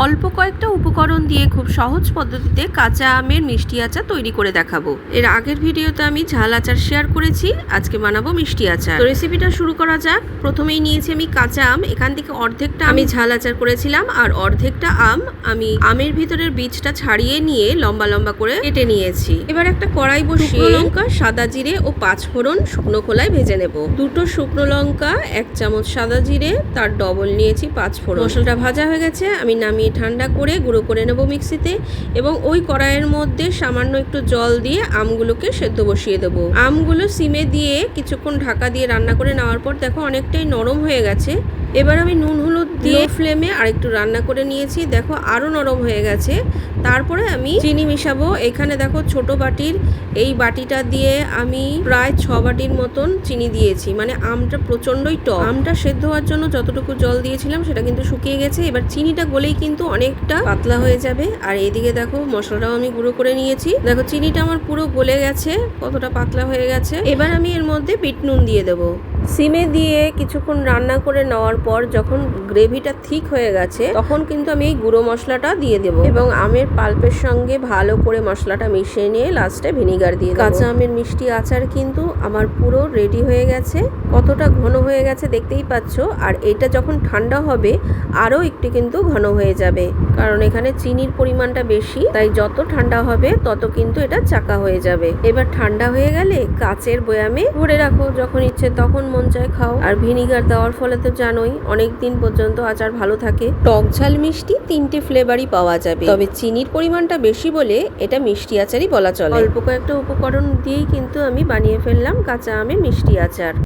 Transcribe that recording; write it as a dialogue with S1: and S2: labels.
S1: অল্প কয়েকটা উপকরণ দিয়ে খুব সহজ পদ্ধতিতে কাঁচা আমের মিষ্টি আচার তৈরি করে দেখাবো। এর আগের ভিডিওতে আমি ঝাল আচার শেয়ার করেছি, আজকে বানাবো মিষ্টি আচার। তো রেসিপিটা শুরু করা যাক। প্রথমেই নিয়েছি আমি কাঁচা আম, এখান থেকে অর্ধেকটা আমি ঝাল আচার করেছিলাম আর অর্ধেকটা আম আমি আমের ভিতরের বীজটা ছাড়িয়ে নিয়ে লম্বা লম্বা করে কেটে নিয়েছি। এবার একটা কড়াই বসিয়ে লঙ্কা, সাদা জিরে ও 5 ফোড়ন শুকনো খোলায় ভেজে নেব। 2টো শুকনো লঙ্কা, 1 চামচ সাদা জিরে, তার ডবল নিয়েছি 5 ফোড়ন। মশলাটা ভাজা হয়ে গেছে, আমি নামিয়ে ঠান্ডা করে গুঁড়ো করে নেব মিক্সিতে এবং ওই কড়াইয়ের মধ্যে সামান্য একটু জল দিয়ে আমগুলোকে সেদ্ধ বসিয়ে দেবো। আমগুলো সিমে দিয়ে কিছুক্ষণ ঢাকা দিয়ে রান্না করে নেওয়ার পর দেখো অনেকটাই নরম হয়ে গেছে। এবার আমি নুন হলুদ দিয়ে ফ্লেমে আরেকটু রান্না করে নিয়েছি, দেখো আরও নরম হয়ে গেছে। তারপরে আমি চিনি মিশাবো। এখানে দেখো ছোট বাটির এই বাটিটা দিয়ে আমি প্রায় 6 বাটির মতন চিনি দিয়েছি, মানে আমটা প্রচণ্ডই টক। আমটা সেদ্ধ হওয়ার জন্য যতটুকু জল দিয়েছিলাম সেটা কিন্তু শুকিয়ে গেছে। এবার চিনিটা গলেই কিন্তু অনেকটা পাতলা হয়ে যাবে। আর এদিকে দেখো মশলাটাও আমি গুঁড়ো করে নিয়েছি, দেখো চিনিটা আমার পুরো গলে গেছে, কতটা পাতলা হয়ে গেছে। এবার আমি এর মধ্যে বিট নুন দিয়ে দেবো। সিমে দিয়ে কিছুক্ষণ রান্না করে নেওয়ার পর যখন গ্রেভিটা ঠিক হয়ে গেছে তখন কিন্তু আমি এই গুঁড়ো মশলাটা দিয়ে দেবো এবং আমের পাল্পের সঙ্গে ভালো করে মশলাটা মিশিয়ে নিয়ে লাস্টে ভিনিগার দিয়ে দেবো। কাঁচা আমের মিষ্টি আচার কিন্তু আমার পুরো রেডি হয়ে গেছে, কতটা ঘন হয়ে গেছে দেখতেই পাচ্ছ। আর এটা যখন ঠান্ডা হবে আরও একটু কিন্তু ঘন হয়ে যাবে, কারণ এখানে চিনির পরিমাণটা বেশি, তাই যত ঠান্ডা হবে তত কিন্তু এটা চাকা হয়ে যাবে। এবার ঠান্ডা হয়ে গেলে কাচের বয়ামে ভরে রাখো, যখন ইচ্ছে তখন মন চায় খাও। আর ভিনিগার দেওয়ার ফলে তো জানোই অনেক দিন পর্যন্ত আচার ভালো থাকে। টক ঝাল মিষ্টি 3টে ফ্লেভারই পাওয়া যাবে, তবে চিনির পরিমাণটা বেশি বলে এটা মিষ্টি আচারই বলা চলে। অল্প কয়েকটা উপকরণ দিয়েই কিন্তু আমি বানিয়ে ফেললাম কাঁচা আমের মিষ্টি আচার।